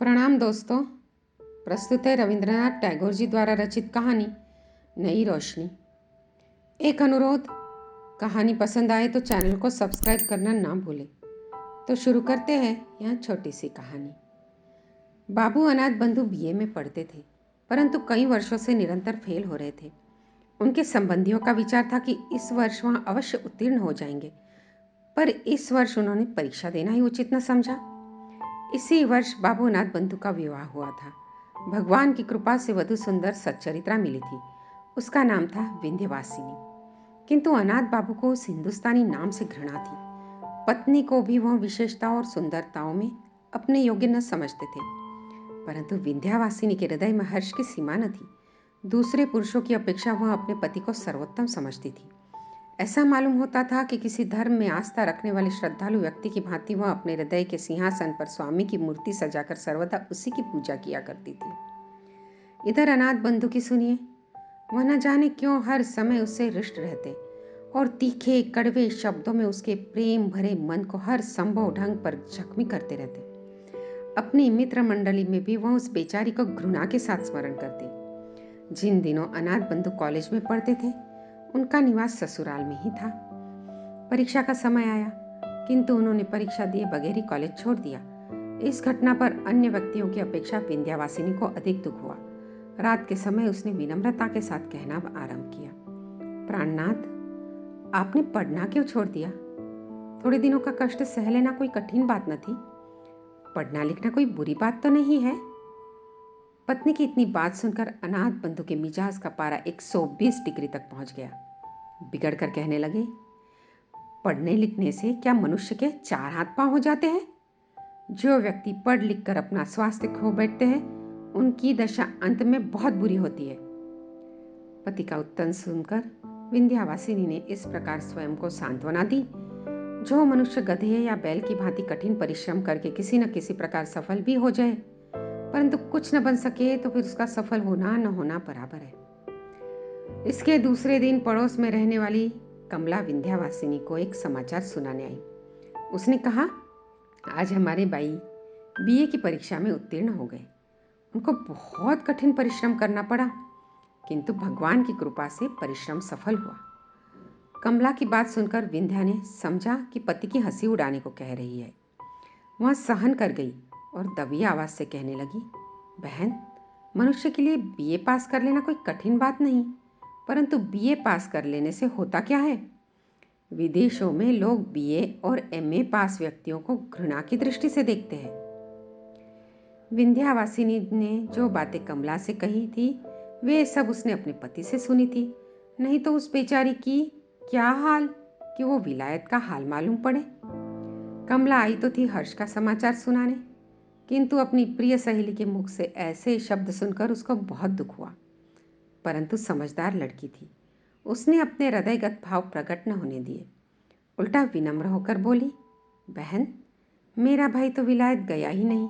प्रणाम दोस्तों। प्रस्तुत है रविंद्रनाथ टैगोर जी द्वारा रचित कहानी नई रोशनी। एक अनुरोध, कहानी पसंद आए तो चैनल को सब्सक्राइब करना ना भूलें। तो शुरू करते हैं यह छोटी सी कहानी। बाबू अनाथ बंधु बीए में पढ़ते थे, परंतु कई वर्षों से निरंतर फेल हो रहे थे। उनके संबंधियों का विचार था कि इस वर्ष वहाँ अवश्य उत्तीर्ण हो जाएंगे, पर इस वर्ष उन्होंने परीक्षा देना ही उचित न समझा। इसी वर्ष बाबू अनाथ बंधु का विवाह हुआ था। भगवान की कृपा से वधु सुंदर सच्चरित्रा मिली थी। उसका नाम था विंध्यवासिनी। किंतु अनाथ बाबू को उस हिंदुस्तानी नाम से घृणा थी। पत्नी को भी वह विशेषताओं और सुंदरताओं में अपने योग्य न समझते थे, परंतु विंध्यवासिनी के हृदय में हर्ष की सीमा न थी। दूसरे पुरुषों की अपेक्षा वह अपने पति को सर्वोत्तम समझती थी। ऐसा मालूम होता था कि किसी धर्म में आस्था रखने वाले श्रद्धालु व्यक्ति की भांति वह अपने हृदय के सिंहासन पर स्वामी की मूर्ति सजाकर सर्वदा उसी की पूजा किया करती थी। इधर अनाथ बंधु की सुनिए, वह न जाने क्यों हर समय उससे रुष्ट रहते और तीखे कड़वे शब्दों में उसके प्रेम भरे मन को हर संभव ढंग पर जख्मी करते रहते। अपनी मित्र मंडली में भी वह उस बेचारी को घृणा के साथ स्मरण करते। जिन दिनों अनाथ बंधु कॉलेज में पढ़ते थे, उनका निवास ससुराल में ही था। परीक्षा का समय आया, किंतु उन्होंने परीक्षा दिए बगैर ही कॉलेज छोड़ दिया। इस घटना पर अन्य व्यक्तियों की अपेक्षा विंध्यवासिनी को अधिक दुख हुआ। रात के समय उसने विनम्रता के साथ कहना आरंभ किया, प्राणनाथ, आपने पढ़ना क्यों छोड़ दिया? थोड़े दिनों का कष्ट सह लेना कोई कठिन बात न थी। पढ़ना लिखना कोई बुरी बात तो नहीं है। पत्नी की इतनी बात सुनकर अनाथ बंधु के मिजाज का पारा 120 डिग्री तक पहुंच गया। बिगड़ कर कहने लगे, पढ़ने लिखने से क्या मनुष्य के 4 हाथ पांव हो जाते हैं? जो व्यक्ति पढ़ लिख कर अपना स्वास्थ्य खो बैठते हैं, उनकी दशा अंत में बहुत बुरी होती है। पति का उत्तर सुनकर विंध्यवासिनी ने इस प्रकार स्वयं को सांत्वना दी, जो मनुष्य गधे या बैल की भांति कठिन परिश्रम करके किसी न किसी प्रकार सफल भी हो जाए, परंतु कुछ न बन सके तो फिर उसका सफल होना न होना बराबर है। इसके दूसरे दिन पड़ोस में रहने वाली कमला विंध्यवासिनी को एक समाचार सुनाने आई। उसने कहा, आज हमारे बाई बीए की परीक्षा में उत्तीर्ण हो गए। उनको बहुत कठिन परिश्रम करना पड़ा, किंतु भगवान की कृपा से परिश्रम सफल हुआ। कमला की बात सुनकर विंध्या ने समझा कि पति की हंसी उड़ाने को कह रही है। वह सहन कर गई और दबी आवाज से कहने लगी, बहन, मनुष्य के लिए बीए पास कर लेना कोई कठिन बात नहीं, परंतु बीए पास कर लेने से होता क्या है? विदेशों में लोग बीए और एमए पास व्यक्तियों को घृणा की दृष्टि से देखते हैं। विंध्यवासिनी ने जो बातें कमला से कही थी, वे सब उसने अपने पति से सुनी थी। नहीं तो उस बेचारी की क्या हाल कि वो विलायत का हाल मालूम पड़े। कमला आई तो थी हर्ष का समाचार सुनाने, किंतु अपनी प्रिय सहेली के मुख से ऐसे शब्द सुनकर उसको बहुत दुख हुआ। परंतु समझदार लड़की थी, उसने अपने हृदयगत भाव प्रकट न होने दिए। उल्टा विनम्र होकर बोली, बहन, मेरा भाई तो विलायत गया ही नहीं,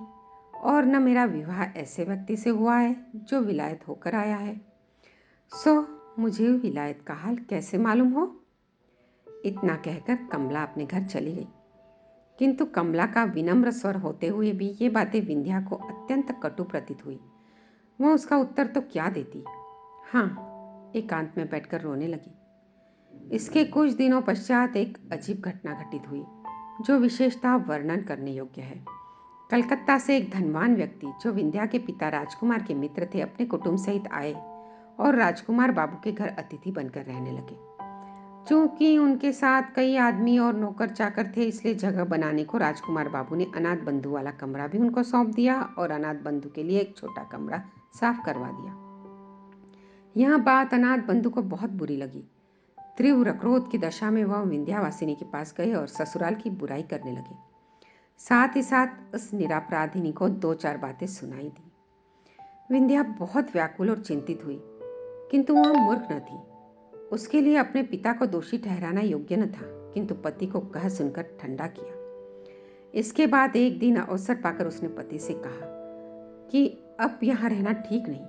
और न मेरा विवाह ऐसे व्यक्ति से हुआ है जो विलायत होकर आया है, सो मुझे विलायत का हाल कैसे मालूम हो? इतना कहकर कमला अपने घर चली गई। किंतु कमला का विनम्र स्वर होते हुए भी ये बातें विंध्या को अत्यंत कटु प्रतीत हुई। वह उसका उत्तर तो क्या देती, हाँ, एकांत में बैठकर रोने लगी। इसके कुछ दिनों पश्चात एक अजीब घटना घटित हुई, जो विशेषतः वर्णन करने योग्य है। कलकत्ता से एक धनवान व्यक्ति, जो विंध्या के पिता राजकुमार के मित्र थे, अपने कुटुंब सहित आए और राजकुमार बाबू के घर अतिथि बनकर रहने लगे। चूंकि उनके साथ कई आदमी और नौकर चाकर थे, इसलिए जगह बनाने को राजकुमार बाबू ने अनाथ बंधु वाला कमरा भी उनको सौंप दिया और अनाथ बंधु के लिए एक छोटा कमरा साफ करवा दिया। यह बात अनाथ बंधु को बहुत बुरी लगी। तीव्र क्रोध की दशा में वह विंध्यवासिनी के पास गए और ससुराल की बुराई करने लगे। साथ ही साथ उस निरापराधिनी को 2-4 बातें सुनाई दी। विंध्या बहुत व्याकुल और चिंतित हुई, किंतु वह मूर्ख न थी। उसके लिए अपने पिता को दोषी ठहराना योग्य न था, किंतु पति को कह सुनकर ठंडा किया। इसके बाद एक दिन अवसर पाकर उसने पति से कहा कि अब यहाँ रहना ठीक नहीं,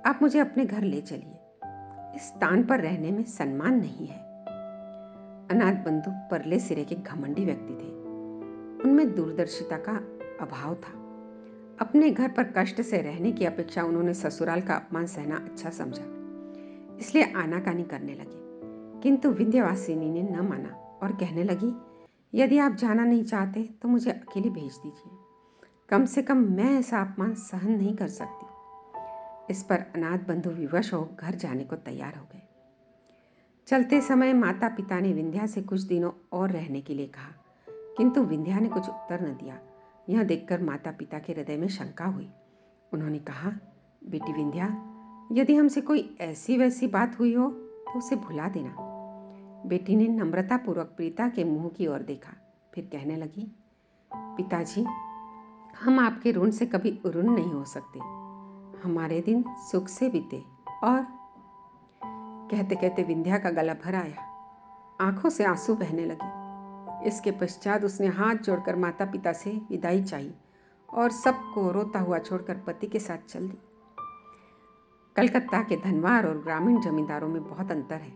आप मुझे अपने घर ले चलिए। इस स्थान पर रहने में सम्मान नहीं है। अनाथ बंधु परले सिरे के घमंडी व्यक्ति थे। उनमें दूरदर्शिता का अभाव था। अपने घर पर कष्ट से रहने की अपेक्षा उन्होंने ससुराल का अपमान सहना अच्छा समझा, इसलिए आनाकानी करने लगी। किंतु विंध्यवासिनी ने न माना और कहने लगी, यदि आप जाना नहीं चाहते तो मुझे अकेले भेज दीजिए। कम से कम मैं ऐसा अपमान सहन नहीं कर सकती। इस पर अनाथ बंधु विवश हो घर जाने को तैयार हो गए। चलते समय माता पिता ने विंध्या से कुछ दिनों और रहने के लिए कहा, किंतु विंध्या ने कुछ उत्तर न दिया। यह देखकर माता पिता के हृदय में शंका हुई। उन्होंने कहा, बेटी विंध्या, यदि हमसे कोई ऐसी वैसी बात हुई हो तो उसे भुला देना। बेटी ने नम्रतापूर्वक प्रीता के मुंह की ओर देखा, फिर कहने लगी, पिताजी, हम आपके ऋण से कभी उऋण नहीं हो सकते। हमारे दिन सुख से बीते। और कहते कहते विंध्या का गला भर आया, आंखों से आंसू बहने लगे। इसके पश्चात उसने हाथ जोड़कर माता पिता से विदाई चाहिए और सबको रोता हुआ छोड़कर पति के साथ चल दी। कलकत्ता के धनवार और ग्रामीण जमींदारों में बहुत अंतर है।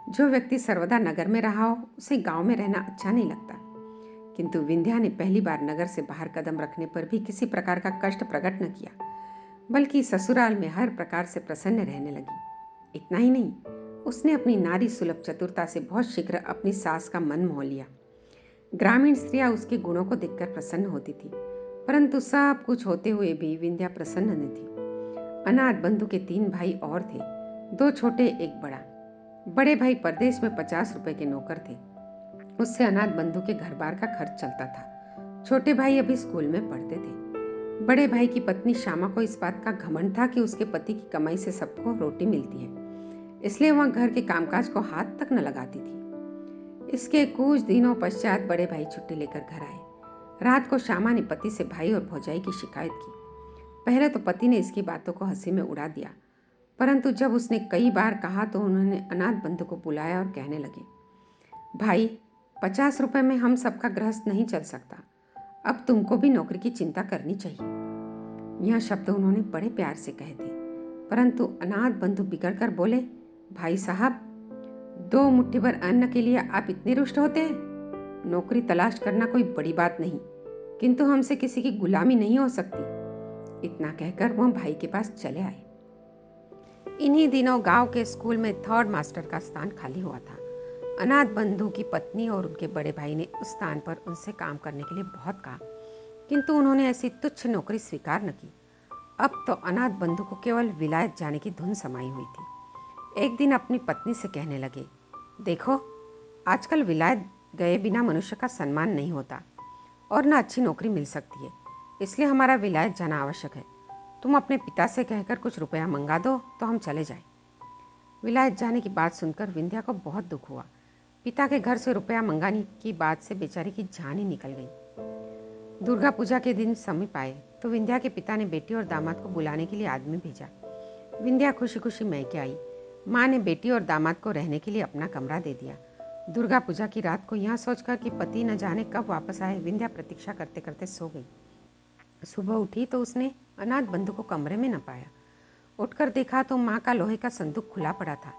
जो व्यक्ति सर्वदा नगर में रहा हो उसे गांव में रहना अच्छा नहीं लगता, किंतु विंध्या ने पहली बार नगर से बाहर कदम रखने पर भी किसी प्रकार का कष्ट प्रकट न किया, बल्कि ससुराल में हर प्रकार से प्रसन्न रहने लगी। इतना ही नहीं, उसने अपनी नारी सुलभ चतुरता से बहुत शीघ्र अपनी सास का मन मोह लिया। ग्रामीण स्त्रियां उसके गुणों को देखकर प्रसन्न होती थी, परंतु सब कुछ होते हुए भी विंध्या प्रसन्न न थी। अनाथ बंधु के 3 भाई और थे, 2 छोटे एक बड़ा। बड़े भाई परदेश में 50 रुपए के नौकर थे, उससे अनाथ बंधु के घर बार का खर्च चलता था। छोटे भाई अभी स्कूल में पढ़ते थे। बड़े भाई की पत्नी श्यामा को इस बात का घमंड था कि उसके पति की कमाई से सबको रोटी मिलती है, इसलिए वह घर के कामकाज को हाथ तक न लगाती थी। इसके कुछ दिनों पश्चात बड़े भाई छुट्टी लेकर घर आए। रात को श्यामा ने पति से भाई और भौजाई की शिकायत की। पहले तो पति ने इसकी बातों को हंसी में उड़ा दिया, परंतु जब उसने कई बार कहा तो उन्होंने अनाथ बंधु को बुलाया और कहने लगे, भाई, 50 रुपए में हम सबका गृहस्थ नहीं चल सकता। अब तुमको भी नौकरी की चिंता करनी चाहिए। यह शब्द उन्होंने बड़े प्यार से कहे थे, परंतु अनाथ बंधु बिगड़कर बोले, भाई साहब, 2 मुट्ठी भर अन्न के लिए आप इतने रुष्ट होते हैं? नौकरी तलाश करना कोई बड़ी बात नहीं, किंतु हमसे किसी की गुलामी नहीं हो सकती। इतना कहकर वह भाई के पास चले आए। इन्हीं दिनों गांव के स्कूल में 3rd मास्टर का स्थान खाली हुआ था। अनाथ बंधु की पत्नी और उनके बड़े भाई ने उस स्थान पर उनसे काम करने के लिए बहुत कहा, किंतु उन्होंने ऐसी तुच्छ नौकरी स्वीकार न की। अब तो अनाथ बंधु को केवल विलायत जाने की धुन समाई हुई थी। एक दिन अपनी पत्नी से कहने लगे, देखो, आजकल विलायत गए बिना मनुष्य का सम्मान नहीं होता और न अच्छी नौकरी मिल सकती है, इसलिए हमारा विलायत जाना आवश्यक है। तुम अपने पिता से कहकर कुछ रुपया मंगा दो तो हम चले जाएं। विलायत जाने की बात सुनकर विंध्या को बहुत दुख हुआ। पिता के घर से रुपया मंगाने की बात से बेचारी की जान ही निकल गई। दुर्गा पूजा के दिन समीप आए तो विंध्या के पिता ने बेटी और दामाद को बुलाने के लिए आदमी भेजा। विंध्या खुशी खुशी मैके आई। माँ ने बेटी और दामाद को रहने के लिए अपना कमरा दे दिया। दुर्गा पूजा की रात को यह सोचकर कि पति न जाने कब वापस आए, विंध्या प्रतीक्षा करते करते सो गई। सुबह उठी तो उसने अनाथ बंधु को कमरे में न पाया। उठकर देखा तो माँ का लोहे का संदूक खुला पड़ा था।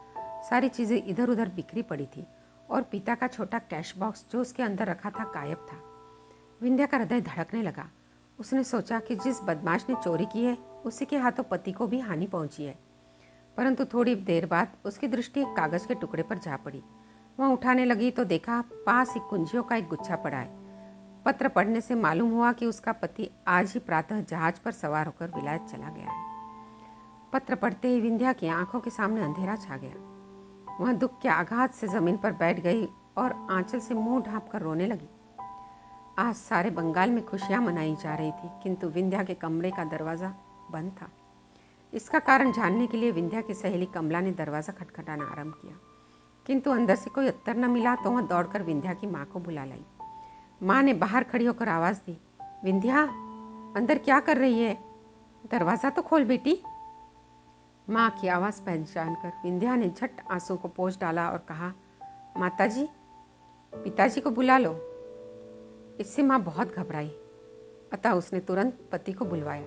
सारी चीजें इधर उधर बिखरी पड़ी थी और पिता का छोटा कैश बॉक्स जो उसके अंदर रखा था गायब था। विंध्या का हृदय धड़कने लगा। उसने सोचा कि जिस बदमाश ने चोरी की है उसी के हाथों पति को भी हानि पहुंची है। परंतु थोड़ी देर बाद उसकी दृष्टि एक कागज के टुकड़े पर जा पड़ी। वह उठाने लगी तो देखा पास ही कुंजियों का एक गुच्छा पड़ा है। पत्र पढ़ने से मालूम हुआ कि उसका पति आज ही प्रातः जहाज पर सवार होकर विलायत चला गया है। पत्र पढ़ते ही विंध्या की आंखों के सामने अंधेरा छा गया। वह दुख के आघात से जमीन पर बैठ गई और आंचल से मुंह ढांप कर रोने लगी। आज सारे बंगाल में खुशियां मनाई जा रही थी, किंतु विंध्या के कमरे का दरवाजा बंद था। इसका कारण जानने के लिए विंध्या की सहेली कमला ने दरवाजा खटखटाना आरंभ किया, किंतु अंदर से कोई उत्तर न मिला तो वह दौड़कर विंध्या की माँ को बुला लाई। माँ ने बाहर खड़ी होकर आवाज दी, विंध्या, अंदर क्या कर रही है? दरवाजा तो खोल बेटी। माँ की आवाज पहचान कर विंध्या ने झट आंसू को पोंछ डाला और कहा, माताजी, पिताजी को बुला लो। इससे माँ बहुत घबराई, अतः उसने तुरंत पति को बुलवाया।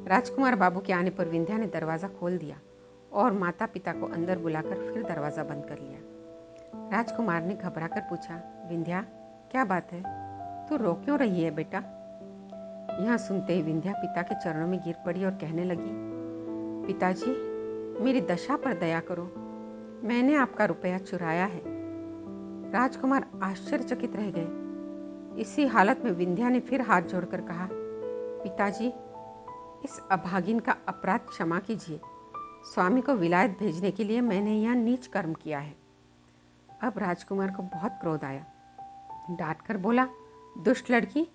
राजकुमार बाबू के आने पर विंध्या ने दरवाजा खोल दिया और माता पिता को अंदर बुलाकर फिर दरवाजा बंद कर लिया। राजकुमार ने घबराकर पूछा, विंध्या, क्या बात है? तू रो क्यों रही है बेटा? यह सुनते ही विंध्या पिता के चरणों में गिर पड़ी और कहने लगी, पिताजी, मेरी दशा पर दया करो, मैंने आपका रुपया चुराया है। राजकुमार आश्चर्यचकित रह गए। इसी हालत में विंध्या ने फिर हाथ जोड़कर कहा, पिताजी, इस अभागिन का अपराध क्षमा कीजिए। स्वामी को विलायत भेजने के लिए मैंने यह नीच कर्म किया है। अब राजकुमार को बहुत क्रोध आया। डांट कर बोला, दुष्ट लड़की,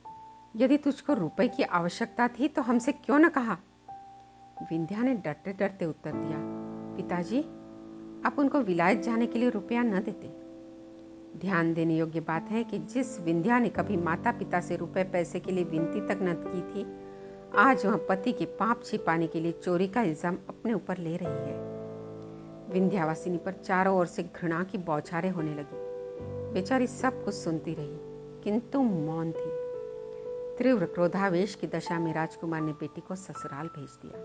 यदि तुझको रुपए की आवश्यकता थी तो हमसे क्यों न कहा। विंध्या ने डरते डरते उत्तर दिया, पिताजी, आप उनको विलायत जाने के लिए रुपया न देते। ध्यान देने योग्य बात है कि जिस विंध्या ने कभी माता पिता से रुपए पैसे के लिए विनती तक न की थी, आज वह पति के पाप छिपाने के लिए चोरी का इल्जाम अपने ऊपर ले रही है। विंध्यावासिनी पर चारों ओर से घृणा की बौछारें होने लगी। बेचारी सब कुछ सुनती रही, किंतु मौन थी। तीव्र क्रोधावेश की दशा में राजकुमार ने बेटी को ससुराल भेज दिया।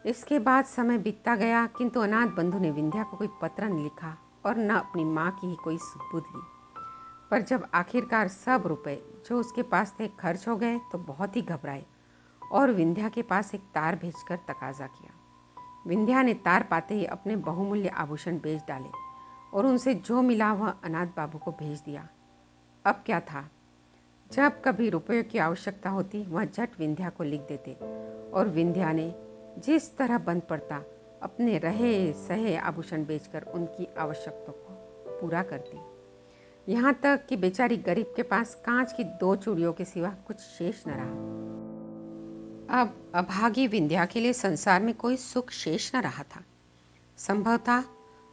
इसके बाद समय बीतता गया, किंतु अनाथ बंधु ने विंध्या को कोई पत्र न लिखा और न अपनी माँ की ही कोई सुध ली। पर जब आखिरकार सब रुपए जो उसके पास थे खर्च हो गए तो बहुत ही घबराए और विंध्या के पास एक तार भेजकर तकाजा किया। विंध्या ने तार पाते ही अपने बहुमूल्य आभूषण बेच डाले और उनसे जो मिला वह अनाथ बाबू को भेज दिया। अब क्या था, जब कभी रुपयों की आवश्यकता होती वह झट विंध्या को लिख देते और विंध्या ने जिस तरह बंद पड़ता अपने रहे सहे आभूषण बेचकर उनकी आवश्यकता को पूरा करती। यहाँ तक कि बेचारी गरीब के पास कांच की 2 चूड़ियों के सिवा कुछ शेष न रहा। अब अभागी विंध्या के लिए संसार में कोई सुख शेष न रहा था। संभवतः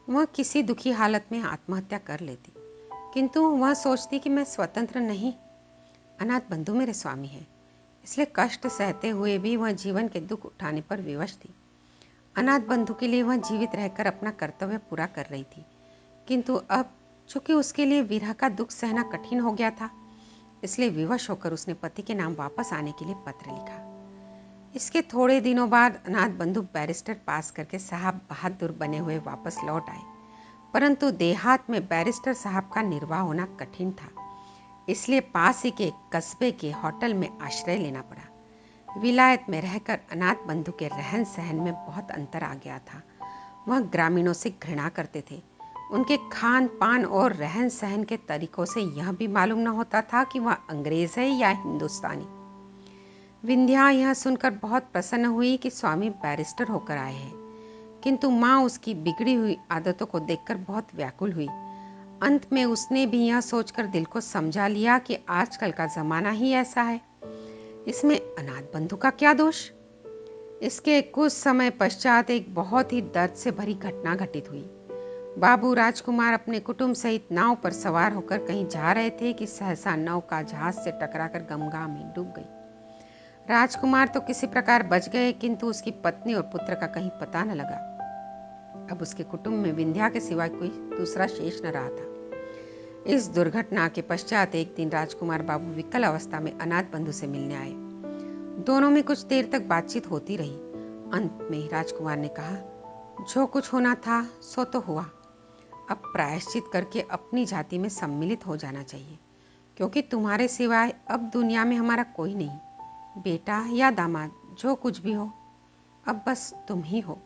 वह किसी दुखी हालत में आत्महत्या कर लेती, किंतु वह सोचती कि मैं स्वतंत्र नहीं, अनाथ बंधु मेरे स्वामी है, इसलिए कष्ट सहते हुए भी वह जीवन के दुख उठाने पर विवश थी। अनाथ बंधु के लिए वह जीवित रहकर अपना कर्तव्य पूरा कर रही थी, किंतु अब चूंकि उसके लिए विरह का दुख सहना कठिन हो गया था, इसलिए विवश होकर उसने पति के नाम वापस आने के लिए पत्र लिखा। इसके थोड़े दिनों बाद अनाथ बंधु बैरिस्टर पास करके साहब बहादुर बने हुए वापस लौट आए, परंतु देहात में बैरिस्टर साहब का निर्वाह होना कठिन था, इसलिए पास ही के कस्बे के होटल में आश्रय लेना पड़ा। विलायत में रहकर अनाथ बंधु के रहन सहन में बहुत अंतर आ गया था। वह ग्रामीणों से घृणा करते थे। उनके खान पान और रहन सहन के तरीकों से यह भी मालूम न होता था कि वह अंग्रेज है या हिंदुस्तानी। विंध्या यह सुनकर बहुत प्रसन्न हुई कि स्वामी बैरिस्टर होकर आए हैं, किंतु माँ उसकी बिगड़ी हुई आदतों को देखकर बहुत व्याकुल हुई। अंत में उसने भी यह सोचकर दिल को समझा लिया कि आजकल का जमाना ही ऐसा है, इसमें अनाथ बंधु का क्या दोष। इसके कुछ समय पश्चात एक बहुत ही दर्द से भरी घटना घटित हुई। बाबू राजकुमार अपने कुटुंब सहित नाव पर सवार होकर कहीं जा रहे थे कि सहसा नौका जहाज से टकराकर गंगा में डूब गई। राजकुमार तो किसी प्रकार बच गए, किंतु उसकी पत्नी और पुत्र का कहीं पता न लगा। अब उसके कुटुंब में विंध्या के सिवाय कोई दूसरा शेष न रहा था। इस दुर्घटना के पश्चात एक दिन राजकुमार बाबू विकल अवस्था में अनाथ बंधु से मिलने आए। दोनों में कुछ देर तक बातचीत होती रही। अंत में राजकुमार ने कहा, जो कुछ होना था सो तो हुआ, अब प्रायश्चित करके अपनी जाति में सम्मिलित हो जाना चाहिए, क्योंकि तुम्हारे सिवाय अब दुनिया में हमारा कोई नहीं। बेटा या दामाद जो कुछ भी हो, अब बस तुम ही हो।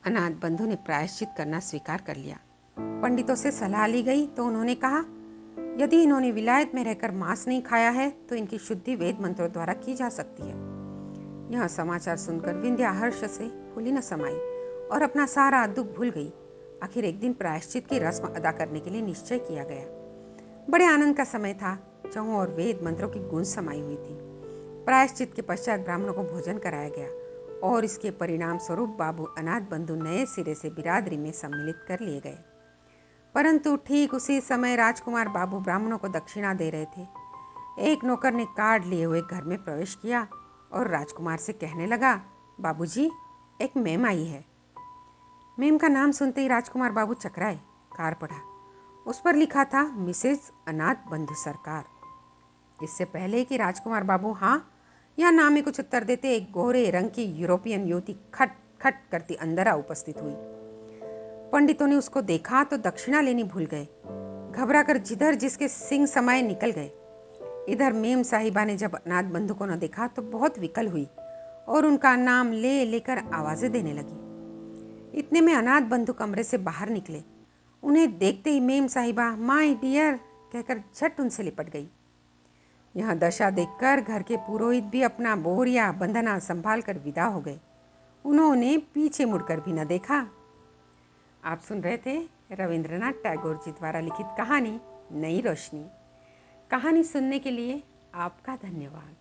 अनाथ बंधु ने प्रायश्चित करना स्वीकार कर लिया। पंडितों से सलाह ली गई तो उन्होंने कहा, यदि इन्होंने विलायत में रहकर मांस नहीं खाया है तो इनकी शुद्धि वेद मंत्रों द्वारा की जा सकती है। यह समाचार सुनकर विंध्या हर्ष से फूली न समाई और अपना सारा दुख भूल गई। आखिर एक दिन प्रायश्चित की रस्म अदा करने के लिए निश्चय किया गया। बड़े आनंद का समय था, चहुं और वेद मंत्रों की गूंज समाई हुई थी। प्रायश्चित के पश्चात ब्राह्मणों को भोजन कराया गया और इसके परिणाम स्वरूप बाबू अनाथ बंधु नए सिरे से बिरादरी में सम्मिलित कर लिए गए। परंतु ठीक उसी समय राजकुमार बाबू ब्राह्मणों को दक्षिणा दे रहे थे। एक नौकर ने कार्ड लिए हुए घर में प्रवेश किया और राजकुमार से कहने लगा, बाबूजी, एक मेम आई है। मेम का नाम सुनते ही राजकुमार बाबू चकराए। कार्ड पढ़ा। उस पर लिखा था, मिसेज अनाथ बंधु सरकार। इससे पहले कि राजकुमार बाबू हाँ या ना में कुछ उत्तर देते, एक गोरे रंग की यूरोपियन युवती खट खट करती अंदर आ उपस्थित हुई। पंडितों ने उसको देखा तो दक्षिणा लेनी भूल गए। घबराकर जिधर जिसके सिंह समाये निकल गए। इधर मेम साहिबा ने जब अनाथ बंधु को न देखा तो बहुत विकल हुई और उनका नाम ले लेकर आवाजें देने लगी। इतने में अनाथ बंधु कमरे से बाहर निकले। उन्हें देखते ही मेम साहिबा माय डियर कहकर झट उनसे लिपट गई। यह दशा देखकर घर के पुरोहित भी अपना बोरिया बंधना संभाल कर विदा हो गए। उन्होंने पीछे मुड़कर भी न देखा। आप सुन रहे थे रविंद्रनाथ टैगोर जी द्वारा लिखित कहानी नई रोशनी। कहानी सुनने के लिए आपका धन्यवाद।